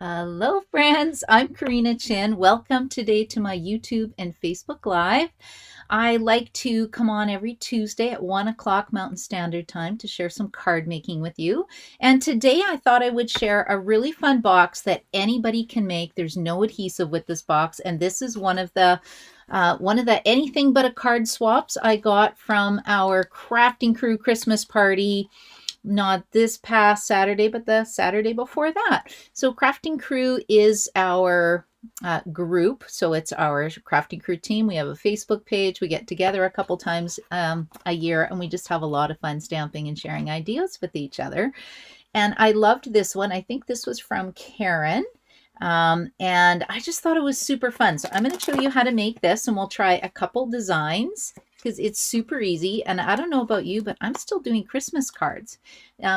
Hello, friends. I'm Karina Chin. Welcome today to my YouTube and Facebook Live. I like to come on every Tuesday at 1 o'clock Mountain Standard Time to share some card making with you. And today I thought I would share a really fun box that anybody can make. There's no adhesive with this box, and this is one of the anything but a card swaps I got from our crafting crew Christmas party, not this past Saturday, but the Saturday before that. So Crafting Crew is our group. So it's our Crafting Crew team. We have a Facebook page. We get together a couple times a year, and we just have a lot of fun stamping and sharing ideas with each other. And I loved this one. I think this was from Karen. And I just thought it was super fun. So I'm going to show you how to make this, and we'll try a couple designs because it's super easy. And I don't know about you, but I'm still doing Christmas cards.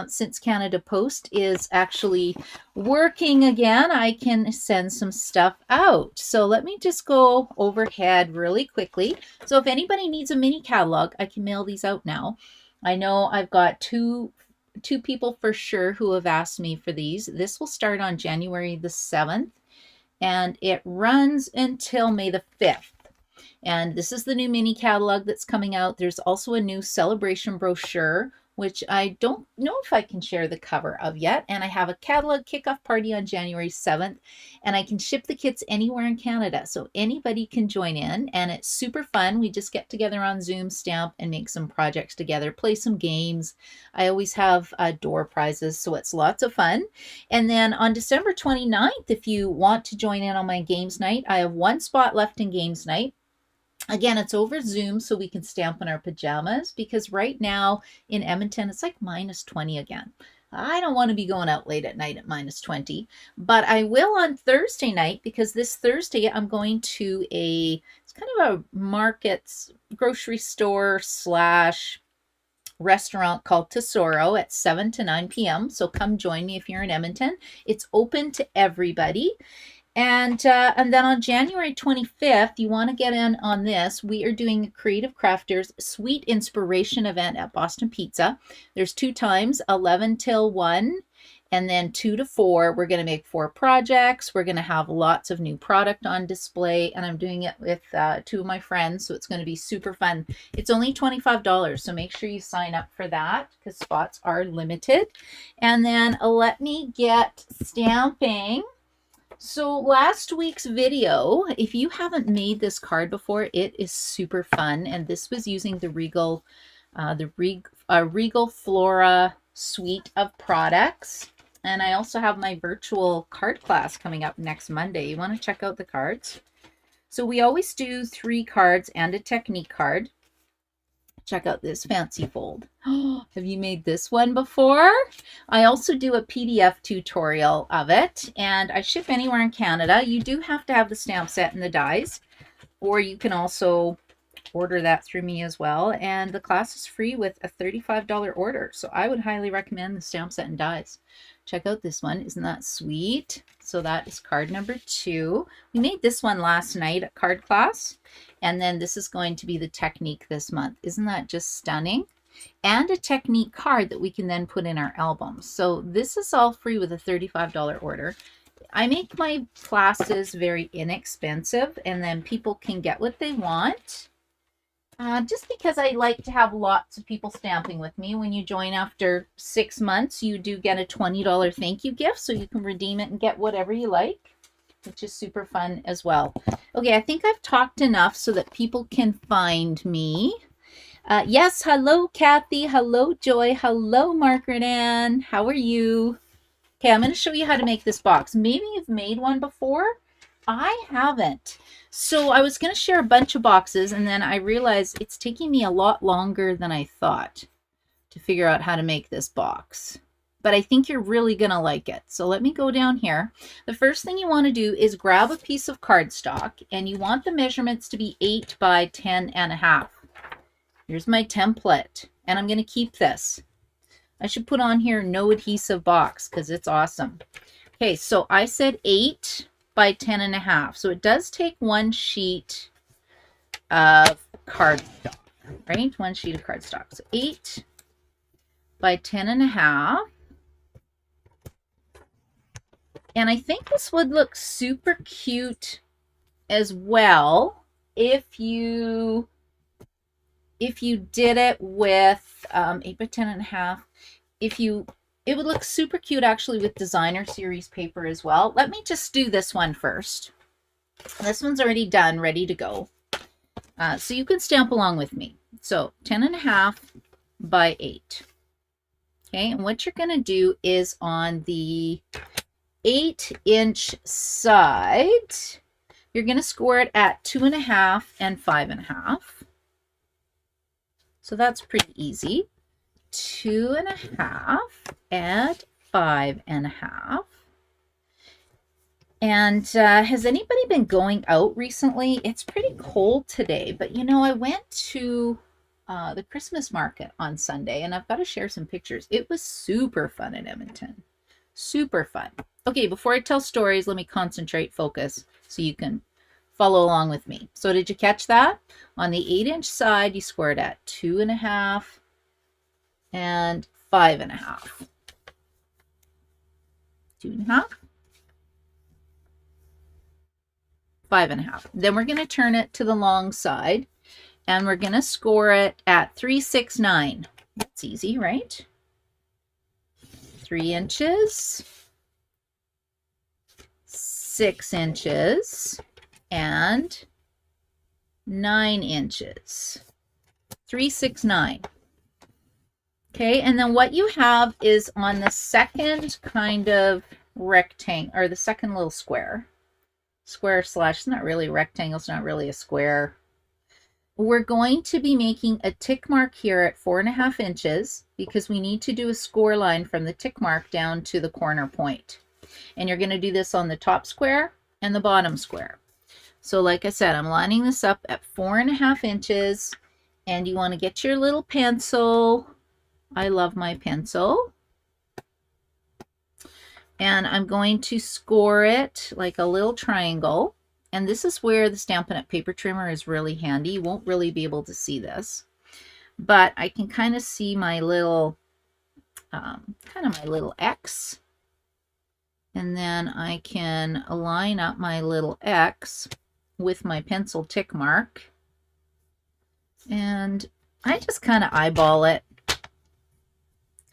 Since Canada Post is actually working again, I can send some stuff out. So let me just go overhead really quickly. So if anybody needs a mini catalog, I can mail these out now. I know I've got two people for sure who have asked me for these. This will start on January the 7th, and it runs until May the 5th. And this is the new mini catalog that's coming out. There's also a new celebration brochure, which I don't know if I can share the cover of yet. And I have a catalog kickoff party on January 7th, and I can ship the kits anywhere in Canada. So anybody can join in, and it's super fun. We just get together on Zoom, stamp, and make some projects together, play some games. I always have door prizes, so it's lots of fun. And then on December 29th, if you want to join in on my games night, I have one spot left in games night. Again, it's over Zoom, so we can stamp in our pajamas, because right now in Edmonton, it's like -20 again. I don't want to be going out late at night at -20, but I will on Thursday night, because this Thursday I'm going to it's kind of a markets, grocery store slash restaurant called Tesoro at 7 to 9 p.m. So come join me if you're in Edmonton. It's open to everybody. And then on January 25th, you want to get in on this. We are doing a Creative Crafters Sweet Inspiration event at Boston Pizza. There's 2 times, 11 till 1, and then 2 to 4. We're going to make 4 projects. We're going to have lots of new product on display, and I'm doing it with 2 of my friends, so it's going to be super fun. It's only $25, so make sure you sign up for that because spots are limited. And then let me get stamping. So last week's video, if you haven't made this card before, it is super fun. And this was using the Regal Flora suite of products. And I also have my virtual card class coming up next Monday. You want to check out the cards? So we always do 3 cards and a technique card. Check out this fancy fold. Have you made this one before? I also do a PDF tutorial of it, and I ship anywhere in Canada. You do have to have the stamp set and the dies, or you can also order that through me as well. And the class is free with a $35 order. So I would highly recommend the stamp set and dies. Check out this one. Isn't that sweet? So that is card number 2. We made this one last night at card class. And then this is going to be the technique this month. Isn't that just stunning? And a technique card that we can then put in our albums. So this is all free with a $35 order. I make my classes very inexpensive, and then people can get what they want. Just because I like to have lots of people stamping with me. When you join after 6 months, you do get a $20 thank you gift, so you can redeem it and get whatever you like, which is super fun as well. Okay, I think I've talked enough so that people can find me. Yes, hello, Kathy. Hello, Joy. Hello, Margaret Ann. How are you? Okay, I'm going to show you how to make this box. Maybe you've made one before. I haven't. So I was going to share a bunch of boxes, and then I realized it's taking me a lot longer than I thought to figure out how to make this box. But I think you're really going to like it. So let me go down here. The first thing you want to do is grab a piece of cardstock, and you want the measurements to be 8 by 10.5. Here's my template, and I'm going to keep this. I should put on here no adhesive box because it's awesome. Okay, so I said 8 by 10.5. So it does take 1 sheet of cardstock, right? 1 sheet of cardstock. So 8 by 10.5. And I think this would look super cute as well if you did it with 8 by 10.5. It would look super cute actually with designer series paper as well. Let me just do this one first. This one's already done, ready to go. So you can stamp along with me. So 10.5 by 8. Okay, and what you're going to do is on the 8-inch side, you're going to score it at 2.5 and 5.5. So that's pretty easy. 2.5 and 5.5. And has anybody been going out recently? It's pretty cold today, but you know, I went to the Christmas market on Sunday, and I've got to share some pictures. It was super fun in Edmonton. Super fun. Okay, before I tell stories, let me concentrate, focus, so you can follow along with me. So did you catch that? On the 8-inch side, you scored at 2.5 and 5.5. 2.5, 5.5. Then we're going to turn it to the long side, and we're going to score it at 369. That's easy, right? 3 inches, 6 inches, and 9 inches. 369. Okay, and then what you have is on the second kind of rectangle, or the second little square slash, it's not really a rectangle, it's not really a square. We're going to be making a tick mark here at 4.5 inches because we need to do a score line from the tick mark down to the corner point. And you're going to do this on the top square and the bottom square. So like I said, I'm lining this up at 4.5 inches, and you want to get your little pencil. I love my pencil. And I'm going to score it like a little triangle. And this is where the Stampin' Up! Paper trimmer is really handy. You won't really be able to see this, but I can kind of see my little, my little X. And then I can line up my little X with my pencil tick mark. And I just kind of eyeball it.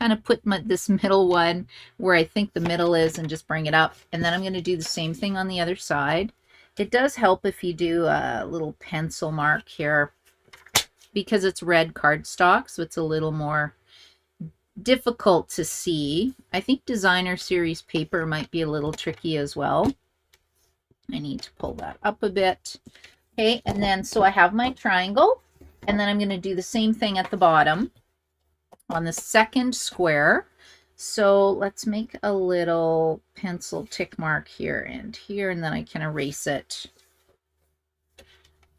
Kind of put this middle one where I think the middle is and just bring it up. And then I'm going to do the same thing on the other side. It does help if you do a little pencil mark here because it's red cardstock, so it's a little more difficult to see. I think designer series paper might be a little tricky as well. I need to pull that up a bit. Okay, and then so I have my triangle, and then I'm going to do the same thing at the bottom on the second square. So let's make a little pencil tick mark here and here, and then I can erase it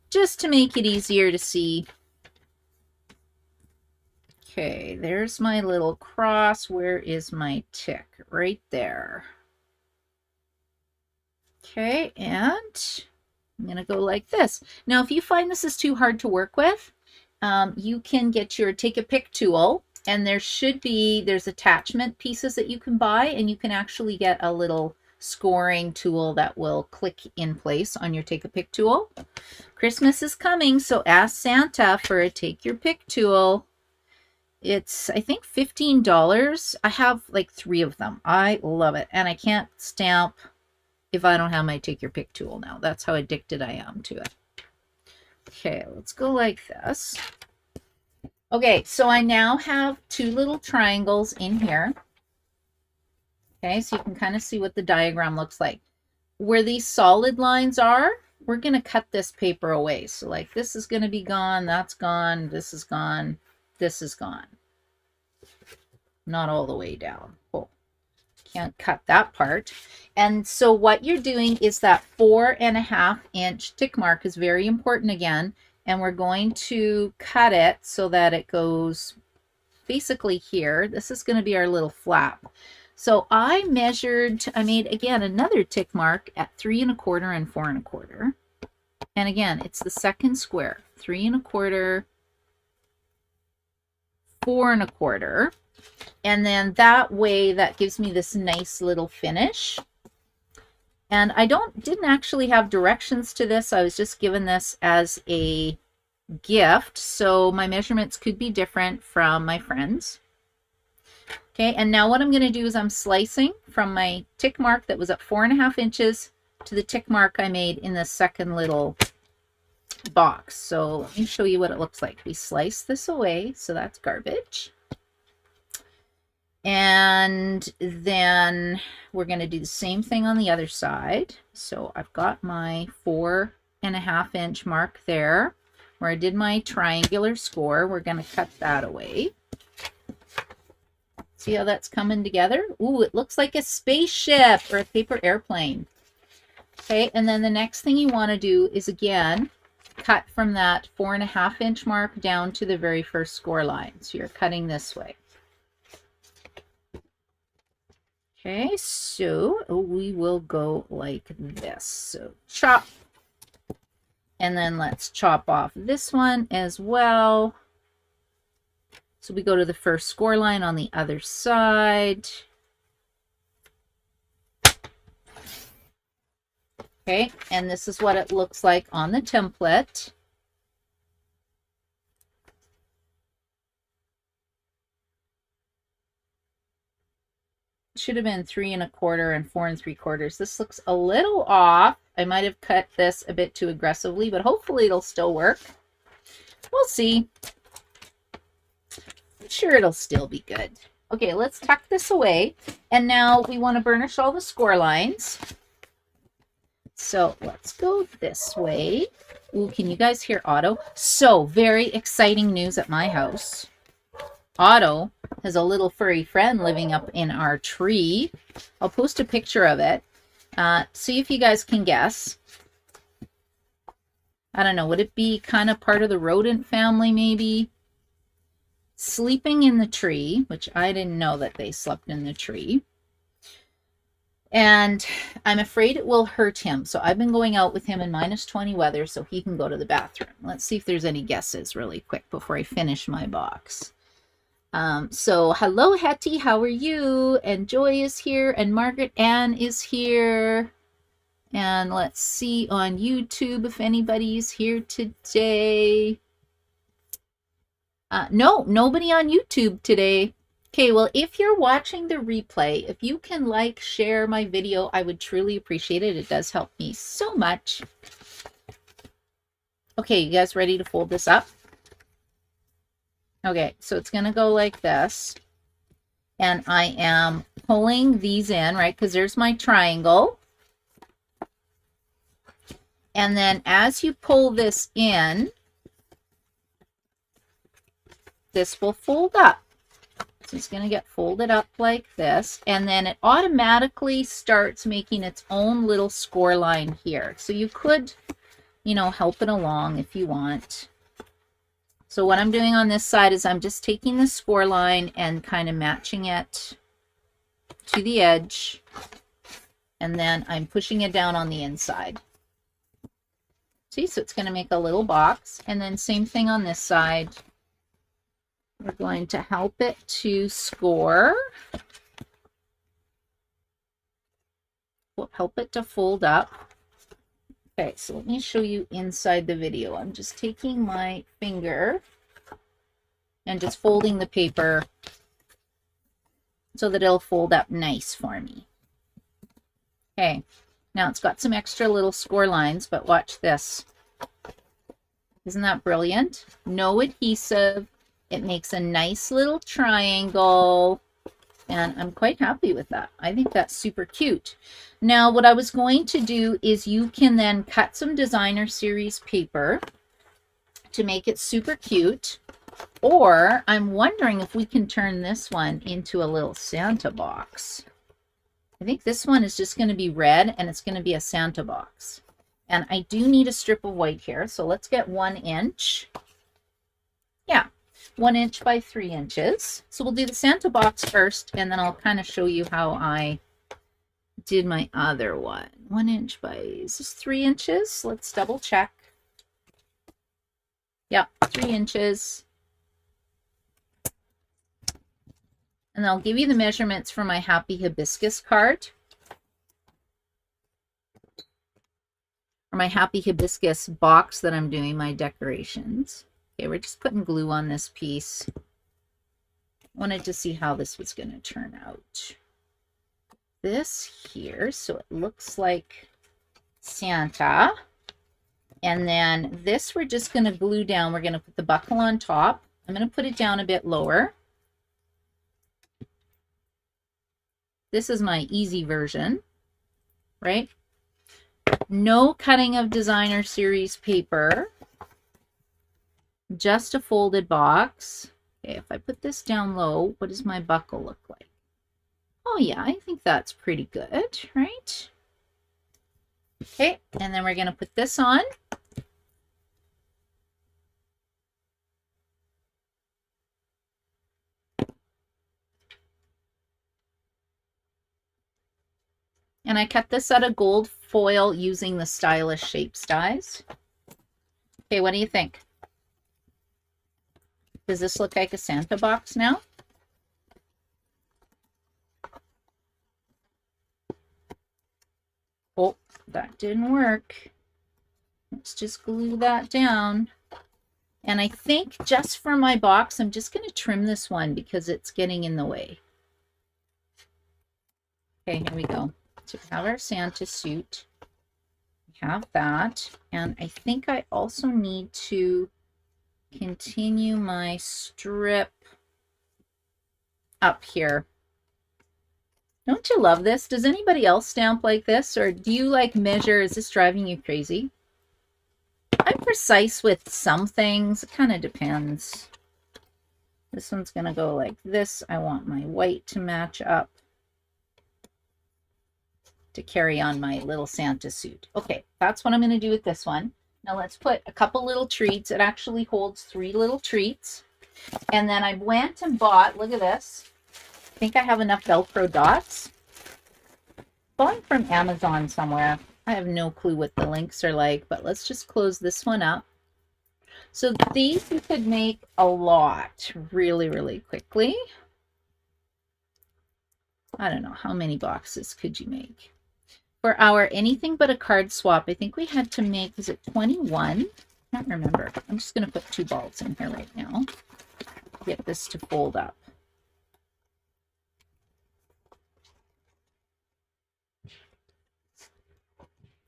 just to make it easier to see. Okay, there's my little cross. Where is my tick? Right there. Okay, and I'm going to go like this. Now, if you find this is too hard to work with, you can get your take a pick tool. And there's attachment pieces that you can buy, and you can actually get a little scoring tool that will click in place on your take a pick tool. Christmas is coming, so ask Santa for a take your pick tool. It's, I think, $15. I have like 3 of them. I love it. And I can't stamp if I don't have my take your pick tool now. That's how addicted I am to it. Okay, let's go like this. Okay, so I now have 2 little triangles in here. Okay, so you can kind of see what the diagram looks like. Where these solid lines are, we're going to cut this paper away. So like this is going to be gone, that's gone, this is gone, this is gone. Not all the way down. Oh, can't cut that part. And so what you're doing is that 4.5 inch tick mark is very important again. And we're going to cut it so that it goes basically here. This is going to be our little flap. So I made again another tick mark at 3 1/4 and 4 1/4. And again, it's the second square, 3 1/4, 4 1/4. And then that way, that gives me this nice little finish. And I didn't actually have directions to this. I was just given this as a gift, so my measurements could be different from my friends. Okay, and now what I'm going to do is I'm slicing from my tick mark that was at 4.5 inches to the tick mark I made in the second little box. So let me show you what it looks like. We slice this away, so that's garbage. And then we're going to do the same thing on the other side. So I've got my 4.5 inch mark there where I did my triangular score. We're going to cut that away. See how that's coming together? Ooh, it looks like a spaceship or a paper airplane. Okay, and then the next thing you want to do is, again, cut from that 4.5 inch mark down to the very first score line. So you're cutting this way. Okay, so we will go like this. So chop. And then let's chop off this one as well. So we go to the first score line on the other side. Okay, and this is what it looks like on the template. Should have been 3 1/4 and 4 3/4. This looks a little off. I might have cut this a bit too aggressively, but hopefully it'll still work. We'll see. I'm sure it'll still be good. Okay, let's tuck this away. And now we want to burnish all the score lines. So let's go this way. Ooh, can you guys hear Otto? So very exciting news at my house. Otto has a little furry friend living up in our tree. I'll post a picture of it. See if you guys can guess. I don't know. Would it be kind of part of the rodent family, maybe? Sleeping in the tree, which I didn't know that they slept in the tree. And I'm afraid it will hurt him. So I've been going out with him in -20 weather so he can go to the bathroom. Let's see if there's any guesses really quick before I finish my box. So hello, Hetty, how are you? And Joy is here, and Margaret Ann is here. And let's see on YouTube if anybody's here today. No, nobody on YouTube today. Okay, well, if you're watching the replay, if you can like, share my video, I would truly appreciate it. It does help me so much. Okay, you guys ready to fold this up? Okay, so it's going to go like this. And I am pulling these in, right? Because there's my triangle. And then as you pull this in, this will fold up. So it's going to get folded up like this. And then it automatically starts making its own little score line here. So you could, you know, help it along if you want. So what I'm doing on this side is I'm just taking the score line and kind of matching it to the edge. And then I'm pushing it down on the inside. See, so it's going to make a little box. And then same thing on this side. We're going to help it to score. We'll help it to fold up. Okay, so let me show you inside the video. I'm just taking my finger and just folding the paper so that it'll fold up nice for me. Okay, now it's got some extra little score lines, but watch this. Isn't that brilliant? No adhesive. It makes a nice little triangle. And I'm quite happy with that. I think that's super cute. Now, what I was going to do is you can then cut some designer series paper to make it super cute. Or I'm wondering if we can turn this one into a little Santa box. I think this one is just going to be red and it's going to be a Santa box. And I do need a strip of white here. So let's get 1 inch. Yeah. 1 inch by 3 inches. So we'll do the Santa box first, and then I'll kind of show you how I did my other one. 1 inch by, is this 3 inches? Let's double check. Yeah, 3 inches. And I'll give you the measurements for my Happy Hibiscus card. or my Happy Hibiscus box that I'm doing my decorations. Okay, we're just putting glue on this piece. Wanted to see how this was going to turn out. This here, so it looks like Santa. And then this we're just going to glue down. We're going to put the buckle on top. I'm going to put it down a bit lower. This is my easy version, right? No cutting of designer series paper. Just a folded box. Okay, if I put this down low, what does my buckle look like? Oh yeah, I think that's pretty good, right? Okay, and then we're going to put this on. And I cut this out of gold foil using the Stylish Shapes dies. Okay, what do you think? Does this look like a Santa box now? Oh, that didn't work. Let's just glue that down. And I think just for my box, I'm just going to trim this one because it's getting in the way. Okay, here we go. So we have our Santa suit. We have that. And I think I also need to continue my strip up here. Don't you love this? Does anybody else stamp like this? Or do you like measure? Is this driving you crazy? I'm precise with some things. It kind of depends. This one's going to go like this. I want my white to match up to carry on my little Santa suit. Okay, that's what I'm going to do with this one. Now let's put a couple little treats. It actually holds 3 little treats. And then I went and bought, look at this. I think I have enough Velcro dots. Bought them from Amazon somewhere. I have no clue what the links are like, but let's just close this one up. So these you could make a lot really, really quickly. I don't know, how many boxes could you make? For our anything but a card swap, I think we had to make, is it 21? I can't remember. I'm just going to put 2 balls in here right now. Get this to fold up.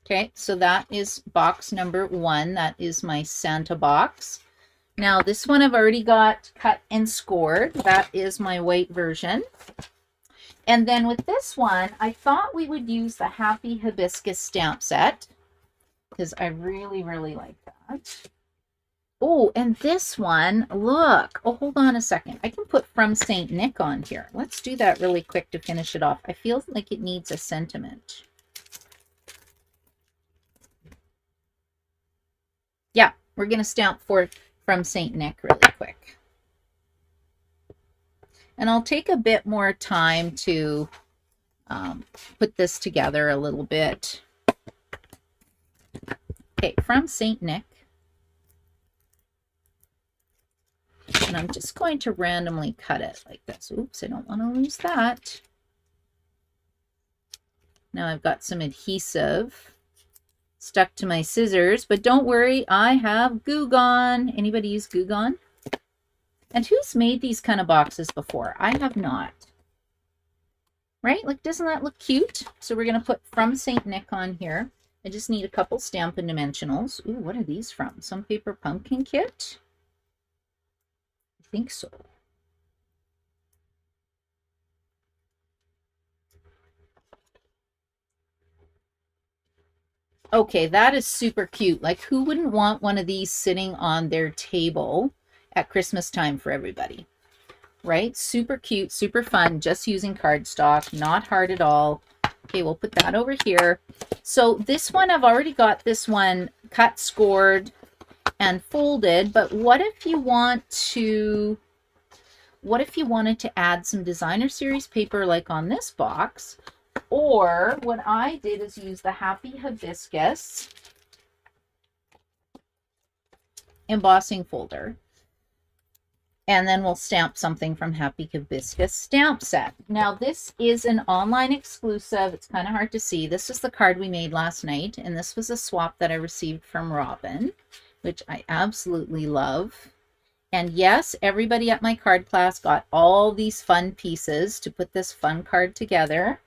Okay, so that is box number 1. That is my Santa box. Now this one I've already got cut and scored. That is my white version. And then with this one, I thought we would use the Happy Hibiscus stamp set because I really, really like that. Oh, and this one, look. Oh, hold on a second. I can put From St. Nick on here. Let's do that really quick to finish it off. I feel like it needs a sentiment. Yeah, we're going to stamp for From St. Nick really quick. And I'll take a bit more time to put this together a little bit. Okay, From St. Nick. And I'm just going to randomly cut it like this. Oops, I don't want to lose that. Now I've got some adhesive stuck to my scissors, but don't worry, I have Goo Gone. Anybody use Goo Gone? And who's made these kind of boxes before? I have not. Right? Like, doesn't that look cute? So we're going to put From St. Nick on here. I just need a couple Stampin' Dimensionals. Ooh, what are these from? Some Paper Pumpkin Kit? I think so. Okay, that is super cute. Like, who wouldn't want one of these sitting on their table at Christmas time for everybody? Right? Super cute, super fun, just using cardstock, not hard at all. Okay, we'll put that over here. So this one, I've already got this one cut, scored, and folded, but what if you wanted to add some designer series paper like on this box? Or what I did is use the Happy Hibiscus embossing folder. And then we'll stamp something from Happy Hibiscus stamp set. Now this is an online exclusive. It's kind of hard to see. This is the card we made last night, and this was a swap that I received from Robin, which I absolutely love. And yes, everybody at my card class got all these fun pieces to put this fun card together.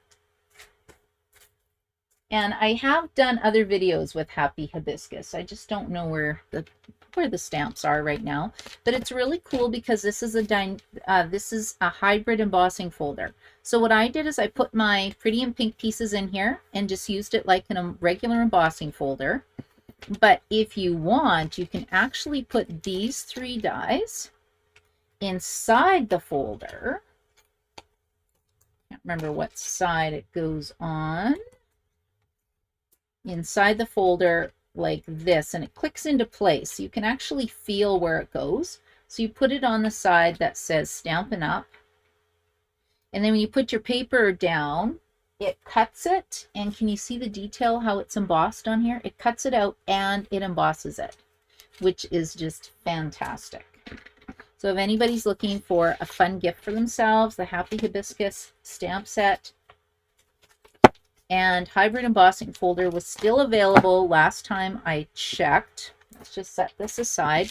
And I have done other videos with Happy Hibiscus. I just don't know where the stamps are right now, but it's really cool because this is a hybrid embossing folder. So what I did is I put my pretty in pink pieces in here and just used it like in a regular embossing folder. But if you want, you can actually put these 3 dies inside the folder. Can't remember what side it goes on. Inside the folder like this, and it clicks into place. You can actually feel where it goes. So you put it on the side that says Stampin' Up. And then when you put your paper down, it cuts it. And can you see the detail how it's embossed on here? It cuts it out and it embosses it, which is just fantastic. So if anybody's looking for a fun gift for themselves, the Happy Hibiscus stamp set and hybrid embossing folder was still available last time I checked. Let's just set this aside.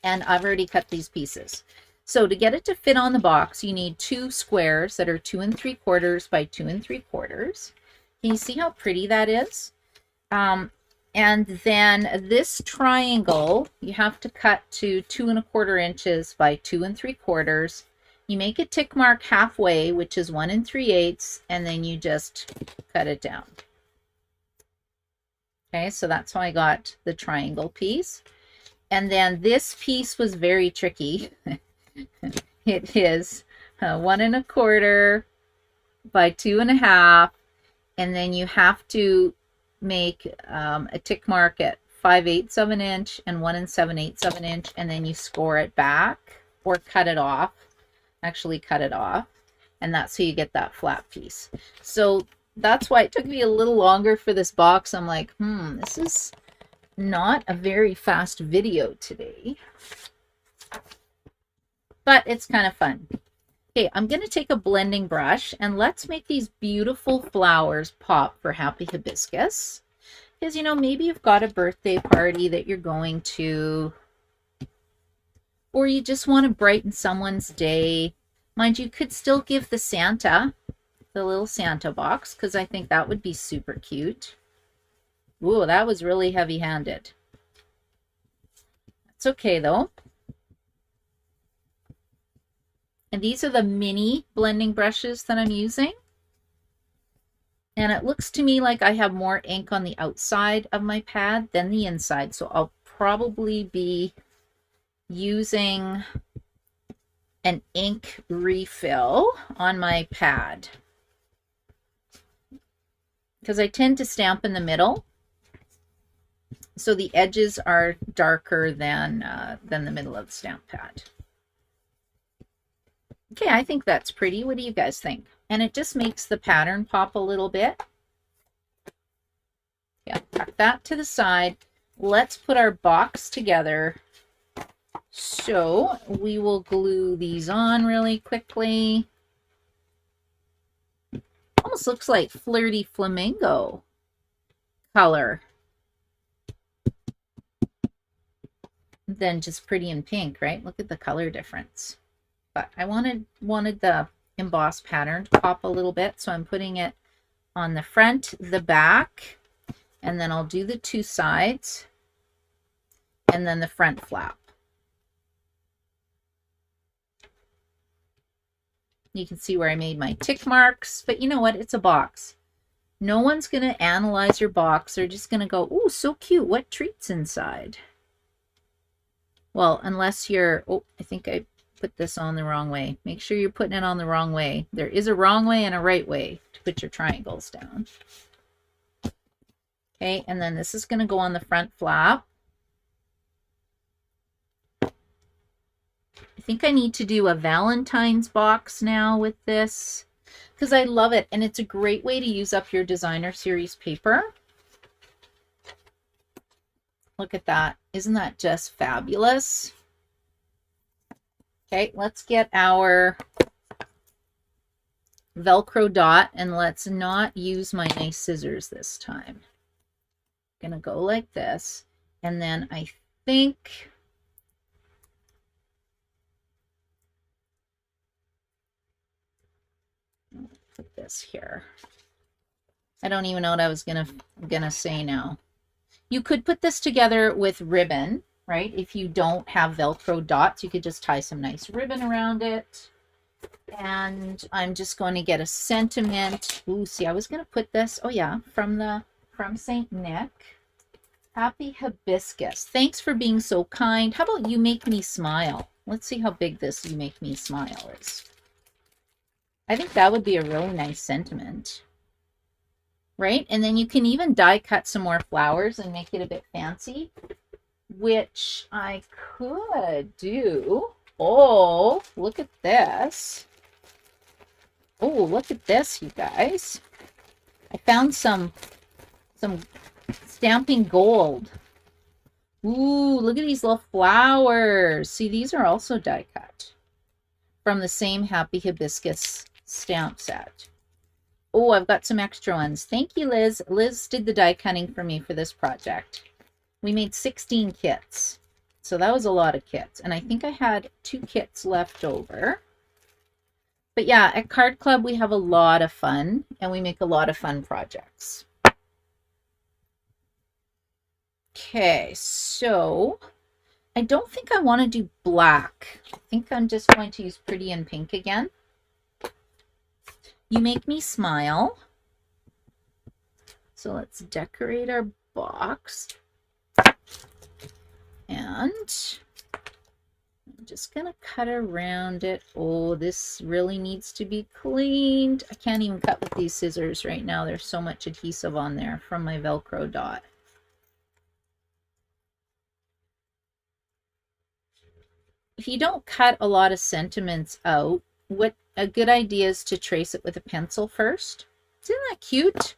And I've already cut these pieces. So to get it to fit on the box, you need 2 squares that are 2 3/4 by 2 3/4. Can you see how pretty that is? And then this triangle, you have to cut to 2 1/4 inches by 2 3/4. You make a tick mark halfway, which is 1 3/8, and then you just cut it down. Okay, so that's how I got the triangle piece. And then this piece was very tricky. It is 1 1/4 by 2 1/2, and then you have to make a tick mark at 5/8 of an inch and 1 7/8 of an inch, and then you score it back or cut it off. Actually cut it off, and that's how you get that flat piece. So that's why it took me a little longer for this box. I'm like, this is not a very fast video today, but it's kind of fun. Okay, I'm going to take a blending brush and let's make these beautiful flowers pop for Happy Hibiscus. Because, you know, maybe you've got a birthday party that you're going to, or you just want to brighten someone's day. Mind you, could still give the Santa, the little Santa box, because I think that would be super cute. Ooh, that was really heavy-handed. It's okay, though. And these are the mini blending brushes that I'm using. And it looks to me like I have more ink on the outside of my pad than the inside. So I'll probably be using an ink refill on my pad, because I tend to stamp in the middle, so the edges are darker than the middle of the stamp pad. Okay, I think that's pretty. What do you guys think? And it just makes the pattern pop a little bit. Yeah, tuck that to the side. Let's put our box together. So we will glue these on really quickly. Almost looks like flirty flamingo color. Then just pretty in pink, right? Look at the color difference. But I wanted the embossed pattern to pop a little bit, so I'm putting it on the front, the back, and then I'll do the 2 sides, and then the front flap. You can see where I made my tick marks, but you know what? It's a box. No one's going to analyze your box. They're just going to go, "Ooh, so cute. What treat's inside?" Well, unless you're, oh, I think I put this on the wrong way. Make sure you're putting it on the wrong way. There is a wrong way and a right way to put your triangles down. Okay, and then this is going to go on the front flap. I think I need to do a Valentine's box now with this, because I love it, and it's a great way to use up your designer series paper. Look at that. Isn't that just fabulous? Okay, let's get our Velcro dot, and let's not use my nice scissors this time. I'm gonna go like this, and then I think put this here. I don't even know what I was gonna say now. You could put this together with ribbon, right? If you don't have Velcro dots, you could just tie some nice ribbon around it. And I'm just going to get a sentiment. Ooh, see, I was going to put this, oh yeah, from St. Nick. Happy Hibiscus. Thanks for being so kind. How about you make me smile? Let's see how big this you make me smile is. I think that would be a really nice sentiment. Right? And then you can even die cut some more flowers and make it a bit fancy, which I could do. Oh, look at this. Oh, look at this, you guys. I found some stamping gold. Ooh, look at these little flowers. See, these are also die cut from the same Happy Hibiscus stamp set. Oh, I've got some extra ones. Thank you, Liz. Liz did the die cutting for me for this project. We made 16 kits. So that was a lot of kits. And I think I had 2 kits left over. But yeah, at Card Club, we have a lot of fun. And we make a lot of fun projects. Okay, so I don't think I want to do black. I think I'm just going to use Pretty in Pink again. You make me smile. So let's decorate our box. And I'm just going to cut around it. Oh, this really needs to be cleaned. I can't even cut with these scissors right now. There's so much adhesive on there from my Velcro dot. If you don't cut a lot of sentiments out, what a good idea is to trace it with a pencil first. Isn't that cute?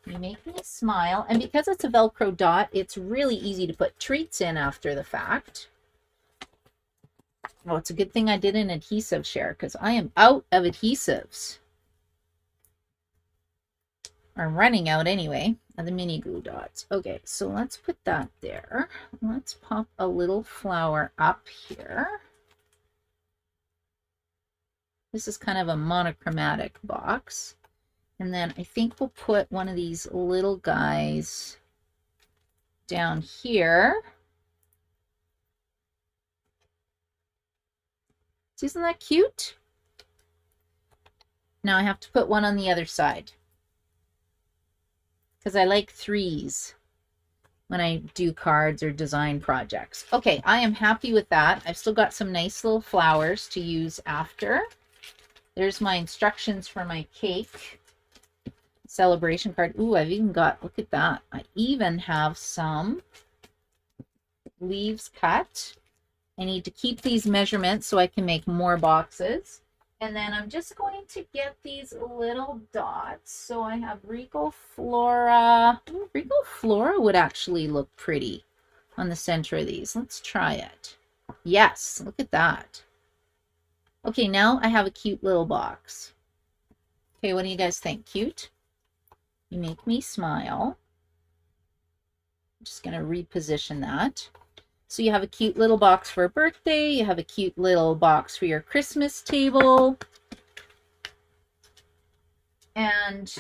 You make me smile. And because it's a Velcro dot, it's really easy to put treats in after the fact. Well, it's a good thing I did an adhesive share because I am out of adhesives. I'm running out anyway of the mini glue dots. Okay, so let's put that there. Let's pop a little flower up here. This is kind of a monochromatic box. And then I think we'll put one of these little guys down here. Isn't that cute? Now I have to put one on the other side because I like 3s when I do cards or design projects. Okay, I am happy with that. I've still got some nice little flowers to use after. There's my instructions for my cake celebration card. Ooh, I've even got, look at that. I even have some leaves cut. I need to keep these measurements so I can make more boxes. And then I'm just going to get these little dots. So I have Regal Flora. Ooh, Regal Flora would actually look pretty on the center of these. Let's try it. Yes, look at that. Okay, now I have a cute little box. Okay, what do you guys think? Cute? You make me smile. I'm just going to reposition that. So you have a cute little box for a birthday. You have a cute little box for your Christmas table. And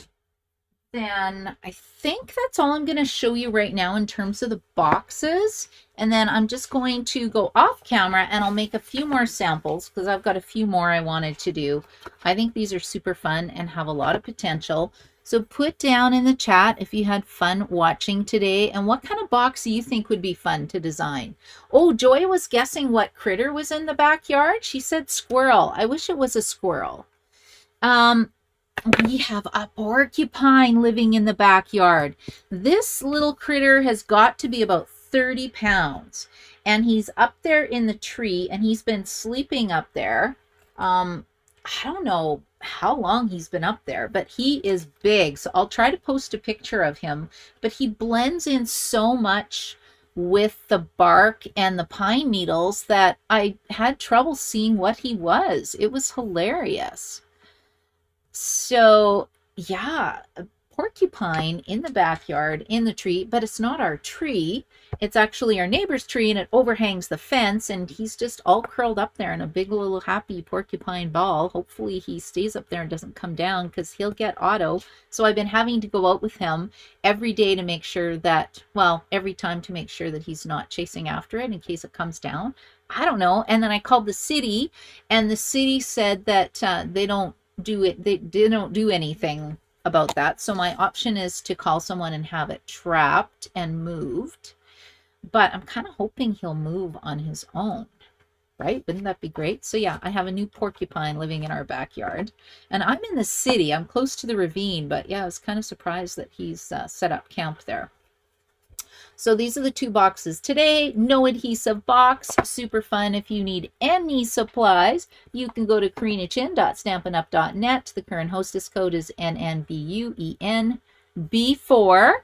then I think that's all I'm going to show you right now in terms of the boxes. And then I'm just going to go off camera and I'll make a few more samples because I've got a few more I wanted to do. I think these are super fun and have a lot of potential. So put down in the chat if you had fun watching today and what kind of box do you think would be fun to design. Oh, Joy was guessing what critter was in the backyard. She said squirrel. I wish it was a squirrel. We have a porcupine living in the backyard. This little critter has got to be about 30 pounds. And he's up there in the tree and he's been sleeping up there. I don't know how long he's been up there, but he is big. So I'll try to post a picture of him, but he blends in so much with the bark and the pine needles that I had trouble seeing what he was. It was hilarious. So, yeah, a porcupine in the backyard in the tree, but it's not our tree. It's actually our neighbor's tree, and it overhangs the fence, and he's just all curled up there in a big little happy porcupine ball. Hopefully he stays up there and doesn't come down, because he'll get auto. So I've been having to go out with him every day to make sure that, well, every time to make sure that he's not chasing after it in case it comes down. I don't know. And then I called the city, and the city said that they don't do it. They don't do anything about that. So my option is to call someone and have it trapped and moved. But I'm kind of hoping he'll move on his own, right? Wouldn't that be great? So yeah, I have a new porcupine living in our backyard, and I'm in the city. I'm close to the ravine, but yeah, I was kind of surprised that he's set up camp there. So these are the 2 boxes today. No adhesive box. Super fun. If you need any supplies, you can go to karinachin.stampinup.net. The current hostess code is NNBUENB4.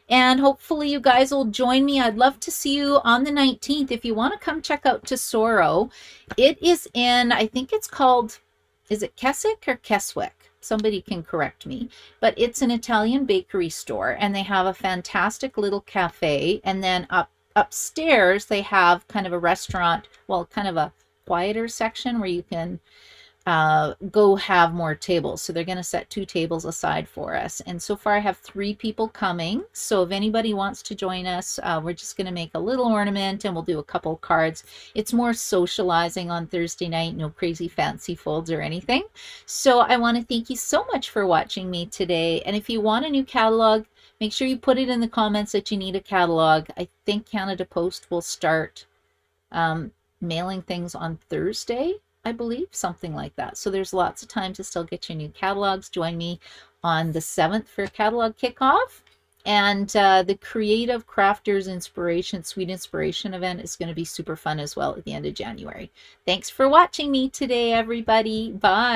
And hopefully you guys will join me. I'd love to see you on the 19th. If you want to come check out Tesoro, it is in, I think it's called, is it Keswick or Keswick? Somebody can correct me, but it's an Italian bakery store, and they have a fantastic little cafe. And then upstairs they have kind of a restaurant, well, kind of a quieter section where you can go have more tables. So they're going to set 2 tables aside for us. And so far I have 3 people coming. So if anybody wants to join us, we're just going to make a little ornament and we'll do a couple cards. It's more socializing on Thursday night, no crazy fancy folds or anything. So I want to thank you so much for watching me today. And if you want a new catalog, make sure you put it in the comments that you need a catalog. I think Canada Post will start mailing things on Thursday, I believe, something like that. So there's lots of time to still get your new catalogs. Join me on the 7th for a catalog kickoff. And the Creative Crafters Inspiration, Sweet Inspiration event is going to be super fun as well at the end of January. Thanks for watching me today, everybody. Bye.